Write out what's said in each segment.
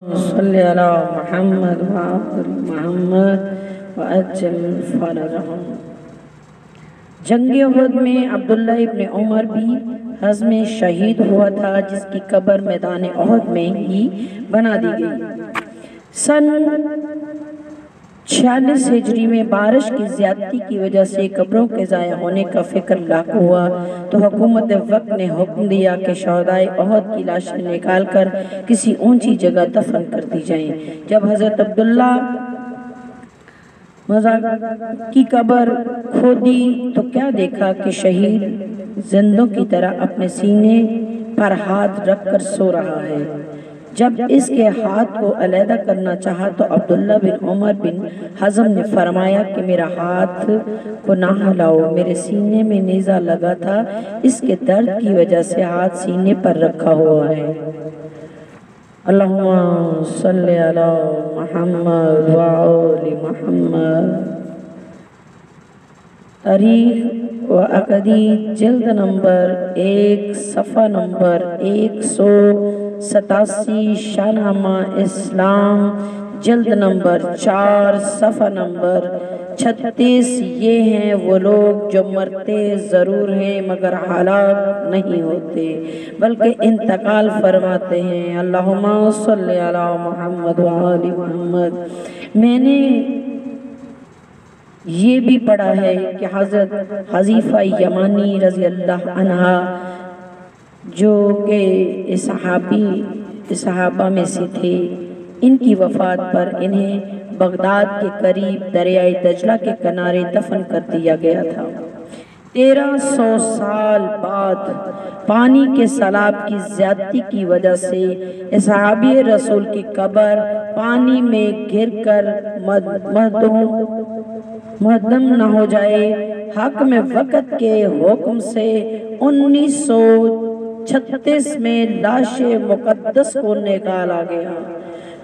صلی علی محمد وآل محمد وعجل فرجهم۔ جنگ احد میں عبداللہ ابن عمر بھی حزم شہید ہوا تھا، جس کی قبر میدان احد میں ہی بنا دی گئی۔ سن 46 ہجری میں بارش کی زیادتی کی وجہ سے قبروں کے ضائع ہونے کا فکر لاحق ہوا تو حکومت وقت نے حکم دیا کہ شہدائے احد کی لاشیں نکال کر کسی اونچی جگہ دفن کر دی جائیں۔ جب حضرت عبداللہ کی قبر کھودی تو کیا دیکھا کہ شہید زندوں کی طرح اپنے سینے پر ہاتھ رکھ کر سو رہا ہے۔ جب اس کے ہاتھ کو علیحدہ کرنا چاہا تو عبداللہ بن عمر بن حزم نے فرمایا کہ میرا ہاتھ کو نہ ہلاؤ، میرے سینے میں نیزہ لگا تھا، اس کے درد کی وجہ سے ہاتھ سینے پر رکھا ہوا ہے۔ اللہم صلی علی محمد وآل محمد۔ تاریخ و عقدی جلد نمبر 1 صفحہ نمبر 187، شاہنامہ اسلام جلد نمبر 4 صفحہ نمبر 36۔ یہ ہیں وہ لوگ جو مرتے ضرور ہیں مگر ہلاک نہیں ہوتے بلکہ انتقال فرماتے ہیں۔ اللہم صلی علی محمد وآل محمد۔ میں نے یہ بھی پڑھا ہے کہ حضرت حذیفہ یمانی رضی اللہ عنہ جو کہ صحابہ میں سے تھے، ان کی وفات پر انہیں بغداد کے قریب دریائے دجلہ کے کنارے دفن کر دیا گیا تھا۔ 1300 سال بعد پانی کے سیلاب کی زیادتی کی وجہ سے صحابی رسول کی قبر پانی میں گر کر مہدم نہ ہو جائے، حاکم وقت کے حکم سے 1936 میں لاش مقدس کو نکالا گیا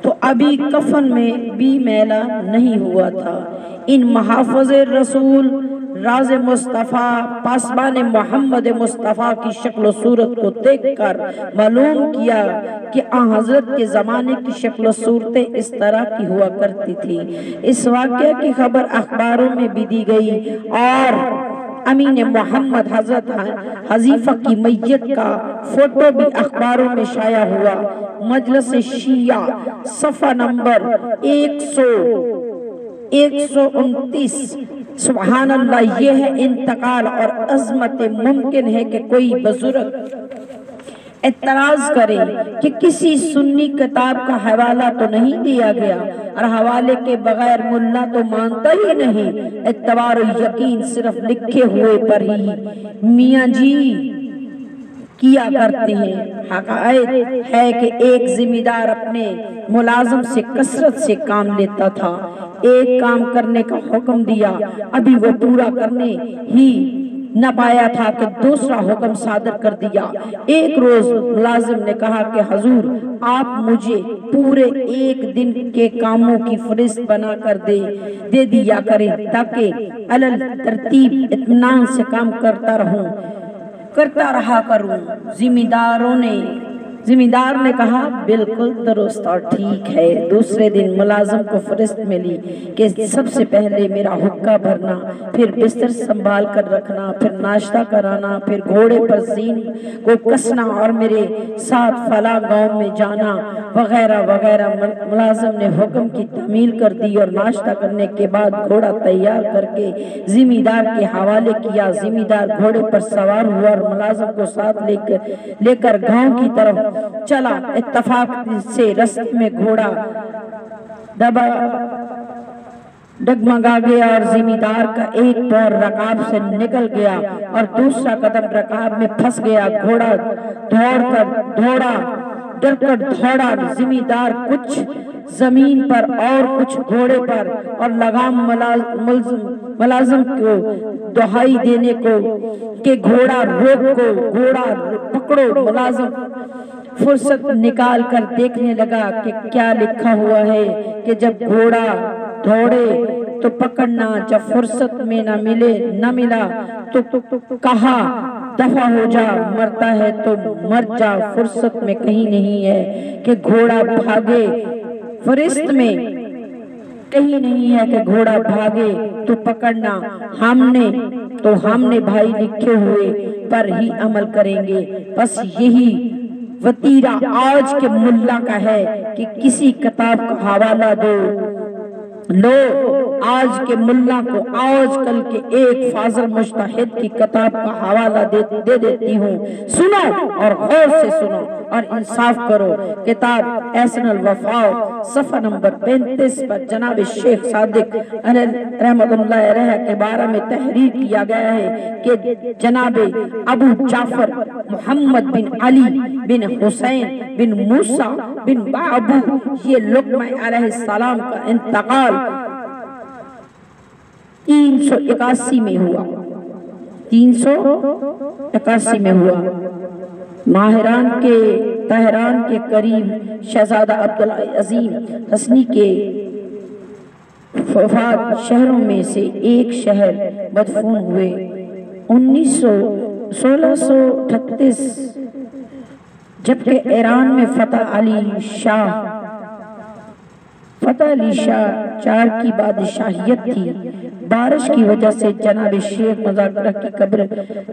تو ابھی کفن میں بھی میلا نہیں ہوا تھا۔ ان محافظ رسول راز مصطفیٰ پاسبان محمد مصطفیٰ کی شکل و صورت کو دیکھ کر معلوم کیا کہ آن حضرت کے زمانے کی شکل و صورتیں اس طرح کی ہوا کرتی تھی۔ اس واقعہ کی خبر اخباروں میں بھی دی گئی اور امین محمد حضرت حذیفہ کی میت کا فوٹو بھی اخباروں میں شائع ہوا۔ مجلس شیعہ صفحہ نمبر 129۔ سبحان اللہ، یہ ہے انتقال اور عظمت۔ ممکن ہے کہ کوئی بزرگ اعتراض کرے کہ کسی سنی کتاب کا حوالہ تو نہیں دیا گیا، اور حوالے کے بغیر ملا تو مانتا ہی نہیں۔ اعتبار و یقین صرف لکھے ہوئے پر ہی میاں جی کیا کرتے ہیں۔ حقائق ہے کہ ایک ذمہ دار اپنے ملازم سے کثرت سے کام لیتا تھا۔ ایک کام کرنے کا حکم دیا، ابھی وہ پورا کرنے ہی نہ پایا تھا کہ دوسرا حکم صادر کر دیا۔ ایک روز ملازم نے کہا کہ حضور آپ مجھے پورے ایک دن کے کاموں کی فہرست بنا کر دے دیا کریں تاکہ علل ترتیب اطمینان سے کام کرتا رہا کروں۔ ذمہ دار نے کہا بالکل درست اور ٹھیک ہے۔ دوسرے دن ملازم کو فہرست ملی کہ سب سے پہلے میرا حقہ بھرنا، پھر بستر سنبھال کر رکھنا، پھر ناشتہ کرانا، پھر گھوڑے پر زین کو کسنا اور میرے ساتھ فلاں گاؤں میں جانا وغیرہ وغیرہ۔ ملازم نے حکم کی تعمیل کر دی اور ناشتہ کرنے کے بعد گھوڑا تیار کر کے ذمہ دار کے حوالے کیا۔ ذمہ دار گھوڑے پر سوار ہوا اور ملازم کو ساتھ لے کر گاؤں کی طرف چلا۔ اتفاق سے رستے میں گھوڑا ڈگمگا گیا اور ذمہ دار کا ایک پیر رکاب سے نکل گیا اور دوسرا قدم رکاب میں پھنس گیا۔ گھوڑا ڈر کر دوڑا۔ ذمہ دار کچھ زمین پر اور کچھ گھوڑے پر، اور لگام ملازم کو دہائی دینے کو کہ گھوڑا روکو، گھوڑا پکڑو۔ ملازم فرصت نکال کر دیکھنے لگا کہ کیا لکھا ہوا ہے کہ جب گھوڑا دوڑے تو پکڑنا، جب فرصت میں نہ ملا تو کہا دفع ہو جا، مرتا ہے تو مر جا، فرصت میں کہیں نہیں ہے کہ گھوڑا بھاگے، فرست میں کہیں نہیں ہے کہ گھوڑا بھاگے تو پکڑنا، ہم نے بھائی لکھے ہوئے پر ہی عمل کریں گے۔ بس یہی وتیرہ آج کے ملا کا ہے کہ کسی کتاب کا حوالہ دو، لو آج کے ملا کو آج کل کے ایک فاضل مجتہد کی کتاب کا حوالہ دے دیتی ہوں، سنو اور غور سے سنو اور انصاف کرو۔ کتاب احسن الوفا صفحہ نمبر 35 پر جناب شیخ صادق رحمۃ اللہ علیہ کے بارے میں تحریر کیا گیا ہے کہ جناب ابو جعفر محمد بن علی بن حسین بن موسیٰ بن بابو یہ لقمہ علیہ السلام کا انتقال 381 میں ہوا، 381 میں ہوا۔ تہران کے قریب شہزادہ عبدالعظیم حسنی کے وفات شہروں میں سے ایک شہر مدفون ہوئے۔ 1638 جبکہ ایران میں فتح علی شاہ 4 کی بادشاہیت تھی، بارش کی وجہ سے جناب شیخ مذاکرہ کی قبر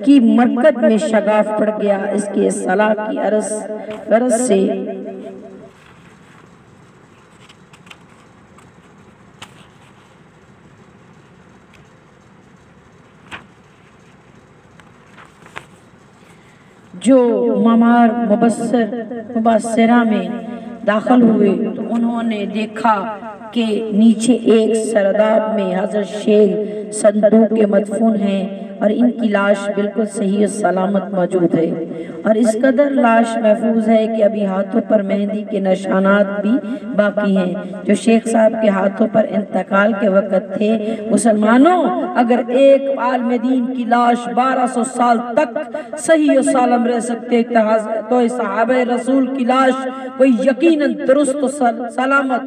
کی مرکز میں شگاف پڑ گیا۔ اس کی اصلاح کی غرض سے جو معمار مبصرہ میں داخل ہوئے تو انہوں نے دیکھا کہ نیچے ایک سرداب میں حضرت شیخ صندوق کے مدفون ہیں اور ان کی لاش بالکل صحیح و سلامت موجود ہے، اور اس قدر لاش محفوظ ہے کہ ابھی ہاتھوں پر مہندی کے نشانات بھی باقی ہیں جو شیخ صاحب کے ہاتھوں پر انتقال کے وقت تھے۔ مسلمانوں، اگر ایک عالم دین کی لاش 1200 سال تک صحیح و سالم رہ سکتے تو صحابہ رسول کی لاش کوئی یقیناً درست و سلامت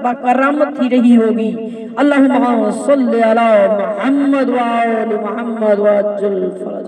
باکرامت ہی رہی ہوگی۔ اللہم صلی علی محمد وآل محمد وعجل فرج